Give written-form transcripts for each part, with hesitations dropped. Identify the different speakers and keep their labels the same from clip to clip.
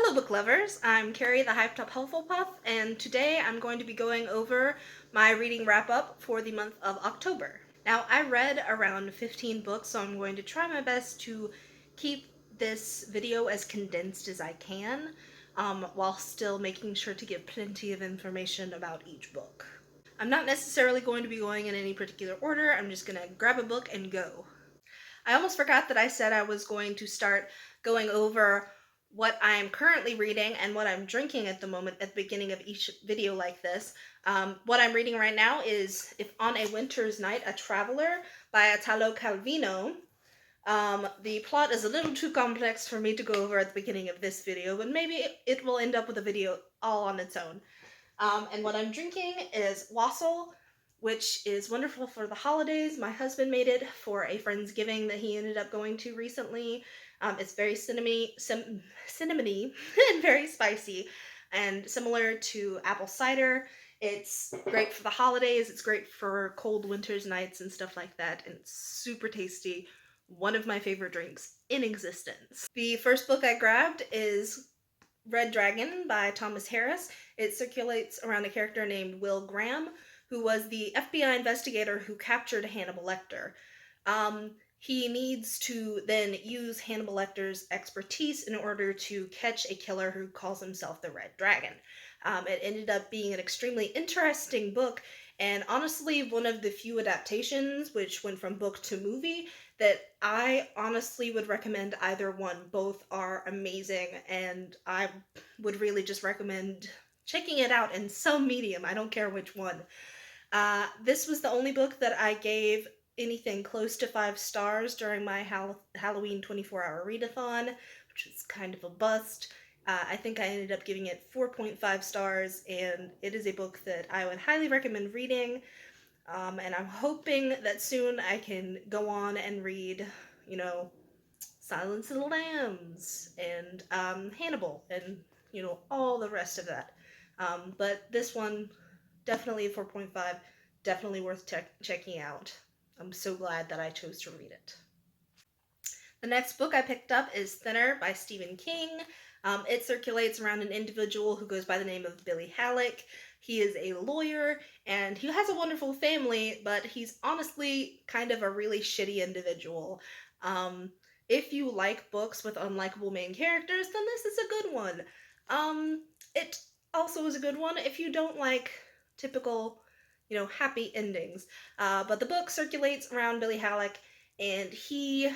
Speaker 1: Hello book lovers, I'm Carrie the Hyped Up Hufflepuff, and today I'm going to be going over my reading wrap up for the month of October. Now, I read around 15 books, so I'm going to try my best to keep this video as condensed as I can, while still making sure to give plenty of information about each book. I'm not necessarily going to be going in any particular order, I'm just going to grab a book and go. I almost forgot that I said I was going to start going over what I'm currently reading and what I'm drinking at the moment at the beginning of each video like this. What I'm reading right now is If on a Winter's Night, A Traveler by Italo Calvino. The plot is a little too complex for me to go over at the beginning of this video, but maybe it will end up with a video all on its own. And what I'm drinking is wassail, which is wonderful for the holidays. My husband made it for a Friendsgiving that he ended up going to recently. It's very cinnamony and very spicy, and similar to apple cider. It's great for the holidays. It's great for cold winter's nights and stuff like that, and it's super tasty. One of my favorite drinks in existence. The first book I grabbed is Red Dragon by Thomas Harris. It circulates around a character named Will Graham, who was the FBI investigator who captured Hannibal Lecter. He needs to then use Hannibal Lecter's expertise in order to catch a killer who calls himself the Red Dragon. It ended up being an extremely interesting book, and honestly one of the few adaptations which went from book to movie that I honestly would recommend either one. Both are amazing, and I would really just recommend checking it out in some medium. I don't care which one. This was the only book that I gave anything close to 5 stars during my Halloween 24-hour readathon, which was kind of a bust. I think I ended up giving it 4.5 stars, and it is a book that I would highly recommend reading. And I'm hoping that soon I can go on and read, Silence of the Lambs and Hannibal and, all the rest of that. But this one, definitely 4.5, definitely worth checking out. I'm so glad that I chose to read it. The next book I picked up is Thinner by Stephen King. It circulates around an individual who goes by the name of Billy Halleck. He is a lawyer, and he has a wonderful family, but he's honestly kind of a really shitty individual. If you like books with unlikable main characters, then this is a good one. It also is a good one if you don't like typical, happy endings. But the book circulates around Billy Halleck, and he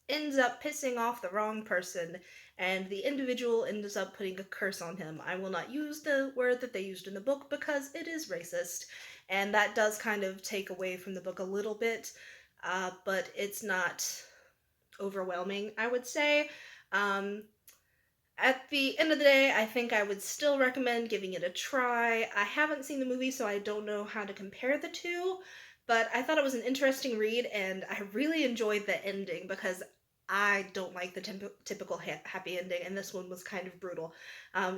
Speaker 1: ends up pissing off the wrong person, and the individual ends up putting a curse on him. I will not use the word that they used in the book because it is racist, and that does kind of take away from the book a little bit, but it's not overwhelming, I would say. At the end of the day, I think I would still recommend giving it a try. I haven't seen the movie, so I don't know how to compare the two, but I thought it was an interesting read, and I really enjoyed the ending because I don't like the typical happy ending, and this one was kind of brutal.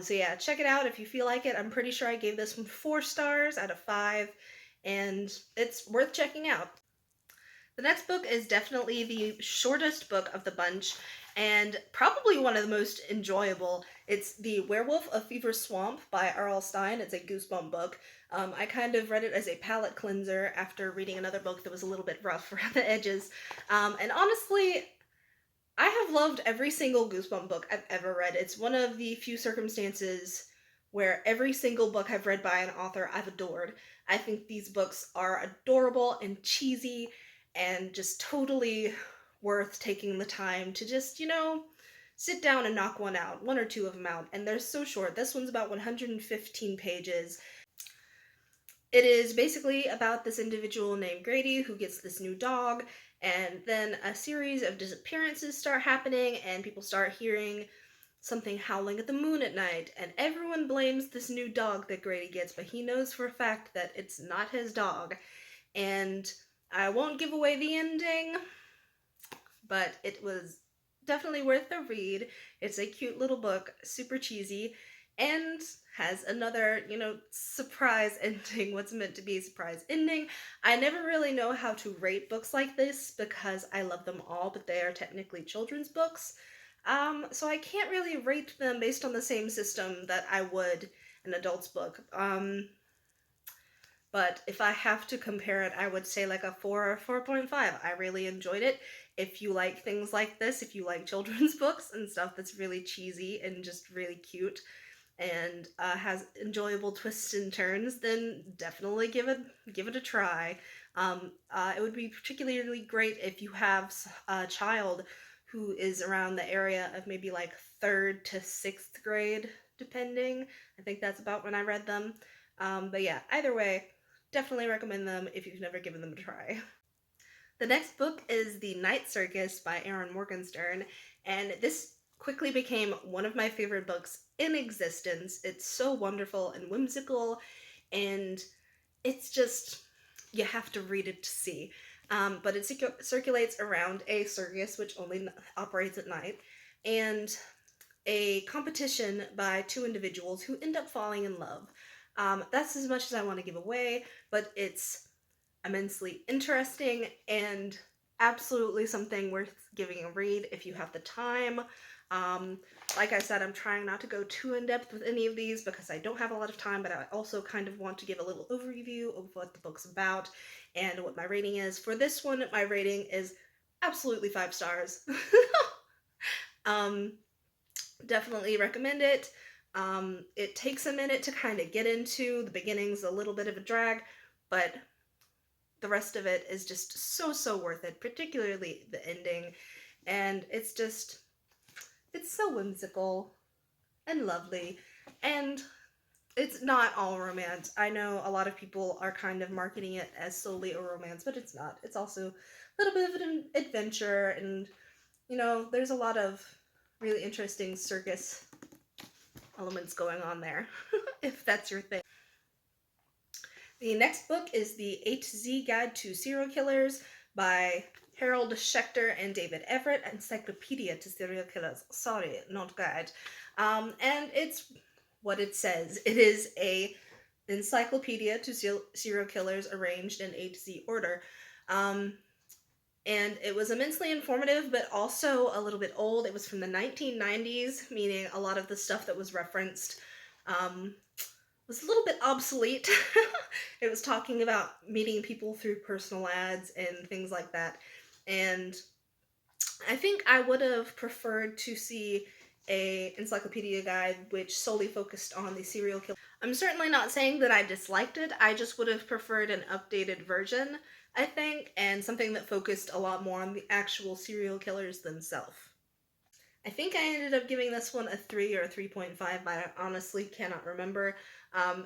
Speaker 1: So yeah, check it out if you feel like it. I'm pretty sure I gave this one 4 stars out of 5, and it's worth checking out. The next book is definitely the shortest book of the bunch, and probably one of the most enjoyable. It's The Werewolf of Fever Swamp by R.L. Stine. It's a goosebump book. I kind of read it as a palate cleanser after reading another book that was a little bit rough around the edges. And honestly, I have loved every single Goosebump book I've ever read. It's one of the few circumstances where every single book I've read by an author I've adored. I think these books are adorable and cheesy and just totally worth taking the time to just, sit down and knock one out, 1 or 2 of them out. And they're so short. This one's about 115 pages. It is basically about this individual named Grady who gets this new dog, and then a series of disappearances start happening, and people start hearing something howling at the moon at night, and everyone blames this new dog that Grady gets, but he knows for a fact that it's not his dog. And I won't give away the ending, but it was definitely worth the read. It's a cute little book, super cheesy, and has another, surprise ending, what's meant to be a surprise ending. I never really know how to rate books like this because I love them all, but they are technically children's books. So I can't really rate them based on the same system that I would an adult's book. But if I have to compare it, I would say like a 4 or 4.5. I really enjoyed it. If you like things like this, if you like children's books and stuff that's really cheesy and just really cute and has enjoyable twists and turns, then definitely give it a try. It would be particularly great if you have a child who is around the area of maybe like third to sixth grade, depending. I think that's about when I read them. But yeah, either way, definitely recommend them if you've never given them a try. The next book is The Night Circus by Aaron Morgenstern, and this quickly became one of my favorite books in existence. It's so wonderful and whimsical, and it's just, you have to read it to see. But it circulates around a circus, which only operates at night, and a competition by two individuals who end up falling in love. That's as much as I want to give away, but it's immensely interesting and absolutely something worth giving a read if you have the time. Like I said, I'm trying not to go too in-depth with any of these because I don't have a lot of time, but I also kind of want to give a little overview of what the book's about and what my rating is. For this one, my rating is absolutely 5 stars. um, Definitely recommend it. It takes a minute to kind of get into. The beginning's a little bit of a drag, but the rest of it is just so worth it, particularly the ending. And it's so whimsical and lovely. And it's not all romance. I know a lot of people are kind of marketing it as solely a romance, but it's not. It's also a little bit of an adventure, and there's a lot of really interesting circus elements going on there, if that's your thing. The next book is The A-to-Z Guide to Serial Killers by Harold Schechter and David Everett, Encyclopedia to Serial Killers. Sorry, not guide. And it's what it says. It is a encyclopedia to serial killers arranged in A to Z order. And it was immensely informative, but also a little bit old. It was from the 1990s, meaning a lot of the stuff that was referenced was a little bit obsolete. It was talking about meeting people through personal ads and things like that. And I think I would have preferred to see a encyclopedia guide which solely focused on the serial killer. I'm certainly not saying that I disliked it. I just would have preferred an updated version, I think, and something that focused a lot more on the actual serial killers themselves. I think I ended up giving this one a 3 or a 3.5, but I honestly cannot remember.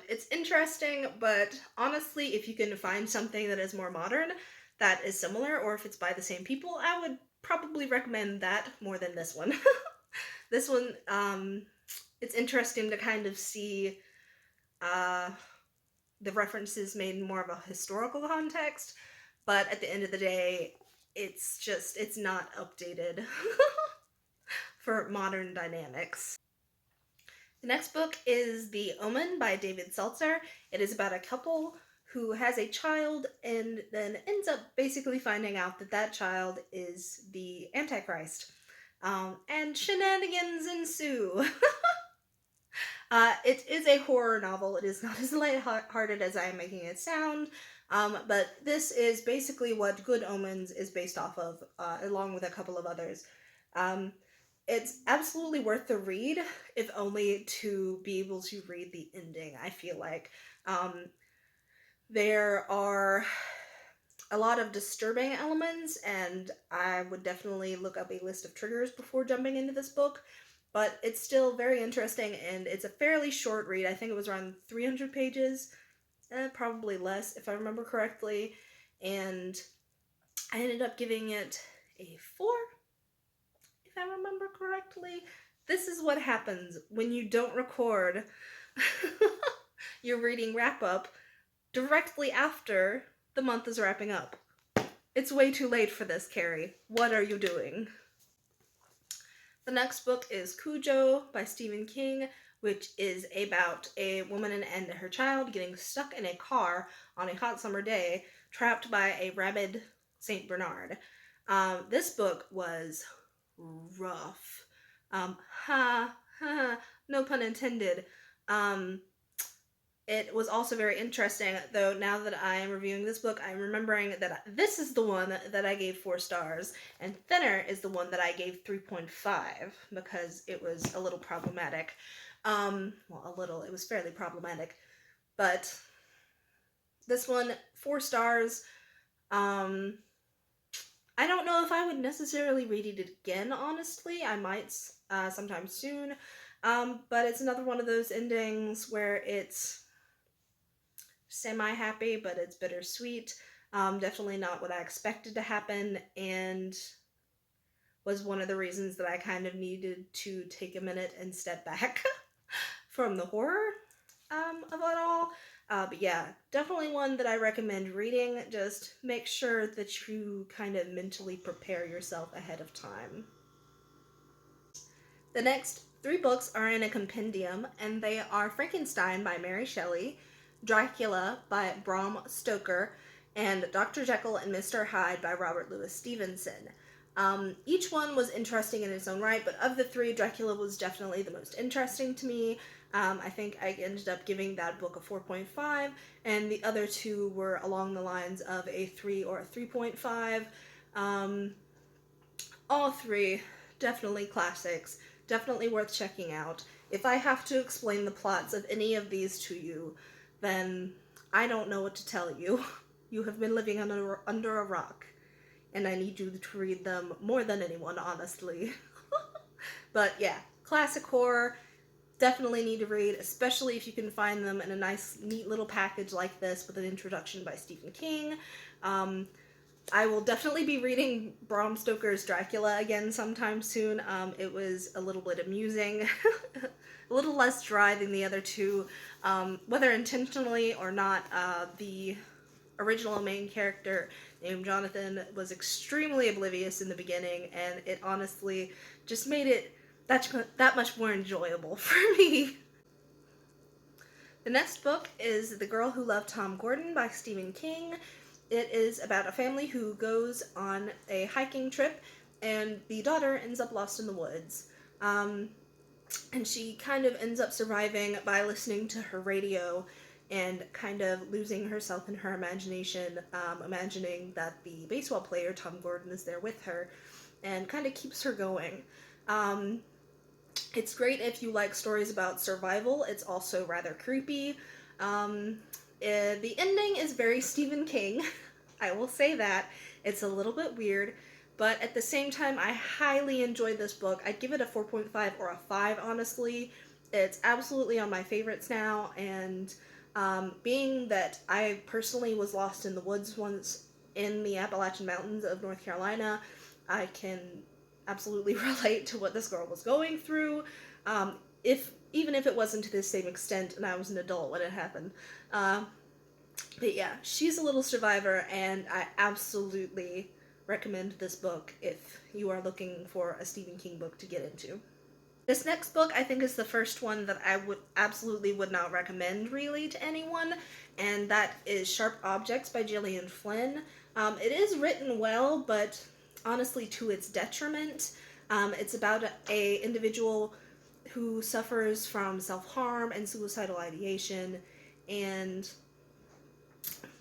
Speaker 1: It's interesting, but honestly, if you can find something that is more modern, that is similar, or if it's by the same people, I would probably recommend that more than this one. This one, it's interesting to kind of see the references made in more of a historical context, but at the end of the day, it's not updated for modern dynamics. The next book is The Omen by David Seltzer. It is about a couple who has a child and then ends up basically finding out that that child is the Antichrist. And shenanigans ensue. It is a horror novel. It is not as lighthearted as I am making it sound. But this is basically what Good Omens is based off of, along with a couple of others. It's absolutely worth the read, if only to be able to read the ending, I feel like. There are a lot of disturbing elements, and I would definitely look up a list of triggers before jumping into this book, but it's still very interesting, and it's a fairly short read. I think it was around 300 pages, probably less if I remember correctly, and I ended up giving it a 4, if I remember correctly. This is what happens when you don't record your reading wrap-up directly after the month is wrapping up. It's way too late for this, Carrie. What are you doing? The next book is Cujo by Stephen King, which is about a woman and her child getting stuck in a car on a hot summer day, trapped by a rabid Saint Bernard. This book was rough. Ha, ha, no pun intended. Um, it was also very interesting, though now that I am reviewing this book, I'm remembering that this is the one that I gave 4 stars, and Thinner is the one that I gave 3.5 because it was a little problematic. Well, a little, it was fairly problematic. But this one, 4 stars. Um, I don't know if I would necessarily read it again, honestly. I might sometime soon. But it's another one of those endings where it's semi-happy, but it's bittersweet. Definitely not what I expected to happen, and was one of the reasons that I kind of needed to take a minute and step back from the horror of it all. But yeah, definitely one that I recommend reading. Just make sure that you kind of mentally prepare yourself ahead of time. The next 3 books are in a compendium, and they are Frankenstein by Mary Shelley, Dracula by Bram Stoker, and Dr. Jekyll and Mr. Hyde by Robert Louis Stevenson. Each one was interesting in its own right, but of the 3, Dracula was definitely the most interesting to me. I think I ended up giving that book a 4.5, and the other 2 were along the lines of a 3 or a 3.5. All 3 definitely classics, definitely worth checking out. If I have to explain the plots of any of these to you, then I don't know what to tell you. You have been living under a rock, and I need you to read them more than anyone, honestly. But yeah, classic horror, definitely need to read, especially if you can find them in a nice, neat little package like this with an introduction by Stephen King. I will definitely be reading Bram Stoker's Dracula again sometime soon. It was a little bit amusing, a little less dry than the other 2. Whether intentionally or not, the original main character named Jonathan was extremely oblivious in the beginning, and it honestly just made it that much more enjoyable for me. The next book is The Girl Who Loved Tom Gordon by Stephen King. It is about a family who goes on a hiking trip, and the daughter ends up lost in the woods. And she kind of ends up surviving by listening to her radio and kind of losing herself in her imagination, imagining that the baseball player, Tom Gordon, is there with her, and kind of keeps her going. It's great if you like stories about survival. It's also rather creepy. The ending is very Stephen King. I will say that. It's a little bit weird, but at the same time, I highly enjoyed this book. I'd give it a 4.5 or a 5, honestly. It's absolutely on my favorites now, and being that I personally was lost in the woods once in the Appalachian Mountains of North Carolina, I can absolutely relate to what this girl was going through. Even if it wasn't to the same extent and I was an adult when it happened. But yeah, she's a little survivor, and I absolutely recommend this book if you are looking for a Stephen King book to get into. This next book, I think, is the first one that I would not recommend really to anyone, and that is Sharp Objects by Gillian Flynn. It is written well, but honestly to its detriment. It's about a individual who suffers from self-harm and suicidal ideation, and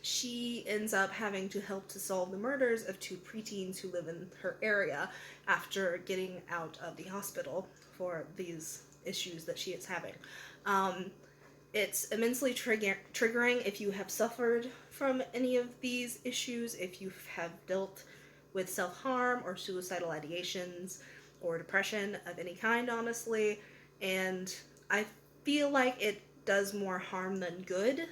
Speaker 1: she ends up having to help to solve the murders of 2 preteens who live in her area after getting out of the hospital for these issues that she is having. It's immensely triggering if you have suffered from any of these issues, if you have dealt with self-harm or suicidal ideations or depression of any kind, honestly. And I feel like it does more harm than good.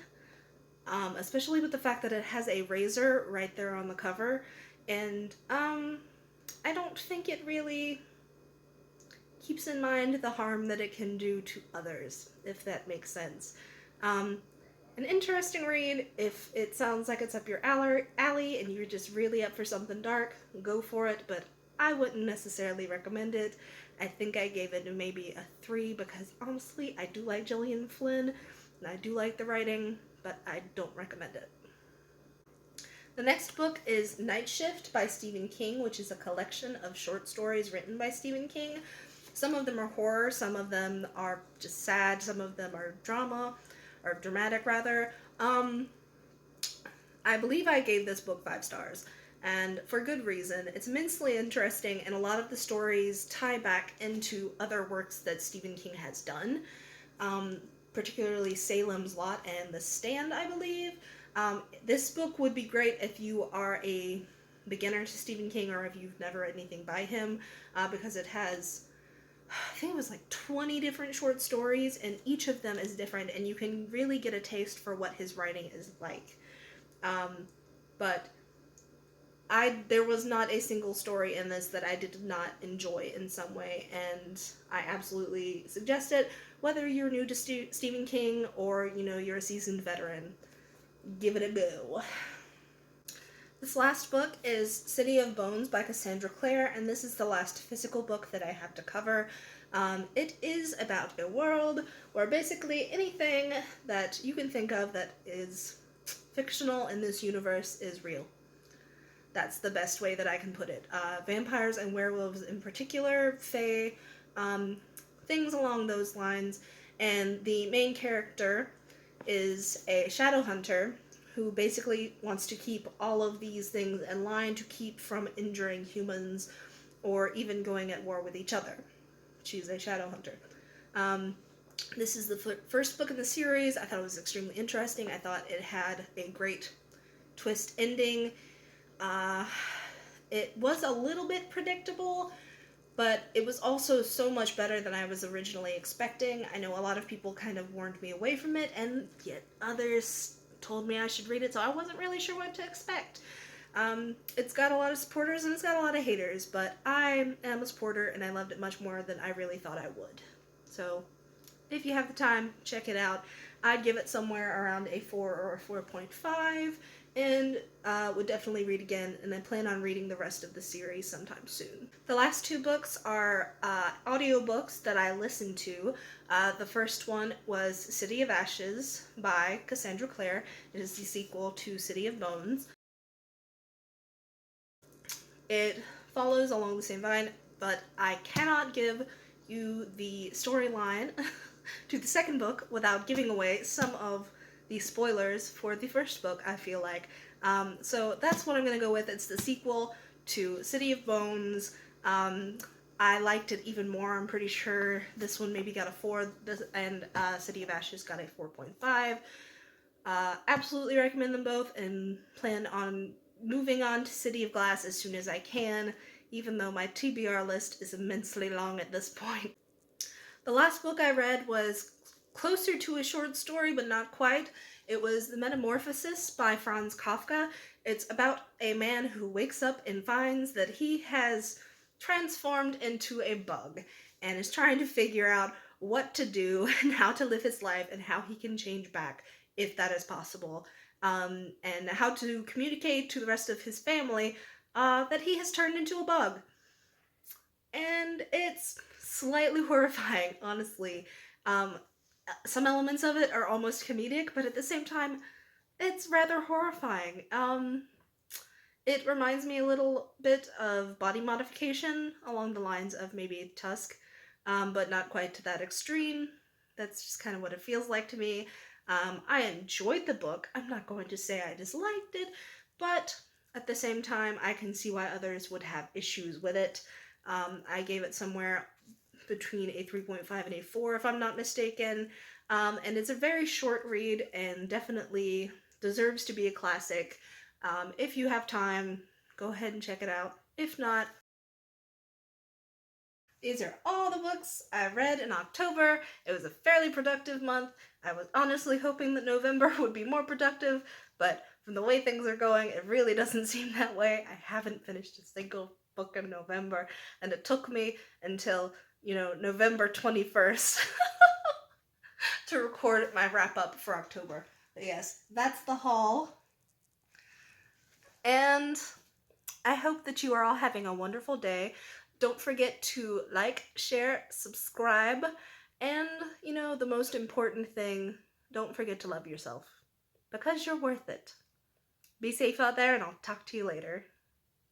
Speaker 1: Especially with the fact that it has a razor right there on the cover, and I don't think it really keeps in mind the harm that it can do to others, if that makes sense. An interesting read. If it sounds like it's up your alley and you're just really up for something dark, go for it, but I wouldn't necessarily recommend it. I think I gave it maybe a 3 because honestly, I do like Gillian Flynn and I do like the writing, but I don't recommend it. The next book is Night Shift by Stephen King, which is a collection of short stories written by Stephen King. Some of them are horror, some of them are just sad, some of them are drama, or dramatic rather. I believe I gave this book 5 stars, and for good reason. It's immensely interesting, and a lot of the stories tie back into other works that Stephen King has done, particularly Salem's Lot and The Stand, I believe. This book would be great if you are a beginner to Stephen King or if you've never read anything by him, because it has, I think it was like 20 different short stories, and each of them is different, and you can really get a taste for what his writing is like. But there was not a single story in this that I did not enjoy in some way, and I absolutely suggest it. Whether you're new to Stephen King or, you're a seasoned veteran, give it a go. This last book is City of Bones by Cassandra Clare, and this is the last physical book that I have to cover. It is about a world where basically anything that you can think of that is fictional in this universe is real. That's the best way that I can put it. Vampires and werewolves in particular, fae, things along those lines. And the main character is a shadow hunter who basically wants to keep all of these things in line to keep from injuring humans or even going at war with each other. She's a shadow hunter. This is the first book in the series. I thought it was extremely interesting. I thought it had a great twist ending. It was a little bit predictable, but it was also so much better than I was originally expecting. I know a lot of people kind of warned me away from it, and yet others told me I should read it, so I wasn't really sure what to expect. It's got a lot of supporters and it's got a lot of haters, but I am a supporter and I loved it much more than I really thought I would. So if you have the time, check it out. I'd give it somewhere around a 4 or a 4.5, and would definitely read again, and I plan on reading the rest of the series sometime soon. The last 2 books are audiobooks that I listened to. The first one was City of Ashes by Cassandra Clare. It is the sequel to City of Bones. It follows along the same line, but I cannot give you the storyline to the second book without giving away some of the spoilers for the first book, I feel like. So that's what I'm going to go with. It's the sequel to City of Bones. I liked it even more. I'm pretty sure this one maybe got a 4, and City of Ashes got a 4.5. Absolutely recommend them both, and plan on moving on to City of Glass as soon as I can, even though my TBR list is immensely long at this point. The last book I read was closer to a short story, but not quite. It was The Metamorphosis by Franz Kafka. It's about a man who wakes up and finds that he has transformed into a bug and is trying to figure out what to do and how to live his life and how he can change back, if that is possible, and how to communicate to the rest of his family that he has turned into a bug. And it's slightly horrifying, honestly. Some elements of it are almost comedic, but at the same time, it's rather horrifying. It reminds me a little bit of Body Modification, along the lines of maybe Tusk, but not quite to that extreme. That's just kind of what it feels like to me. I enjoyed the book. I'm not going to say I disliked it, but at the same time, I can see why others would have issues with it. I gave it somewhere between a 3.5 and a 4, if I'm not mistaken. And it's a very short read and definitely deserves to be a classic. If you have time, go ahead and check it out. If not, these are all the books I read in October. It was a fairly productive month. I was honestly hoping that November would be more productive, but from the way things are going, it really doesn't seem that way. I haven't finished a single book in November, and it took me until, November 21st to record my wrap-up for October. But yes, that's the haul. And I hope that you are all having a wonderful day. Don't forget to like, share, subscribe, and, the most important thing, don't forget to love yourself, because you're worth it. Be safe out there, and I'll talk to you later.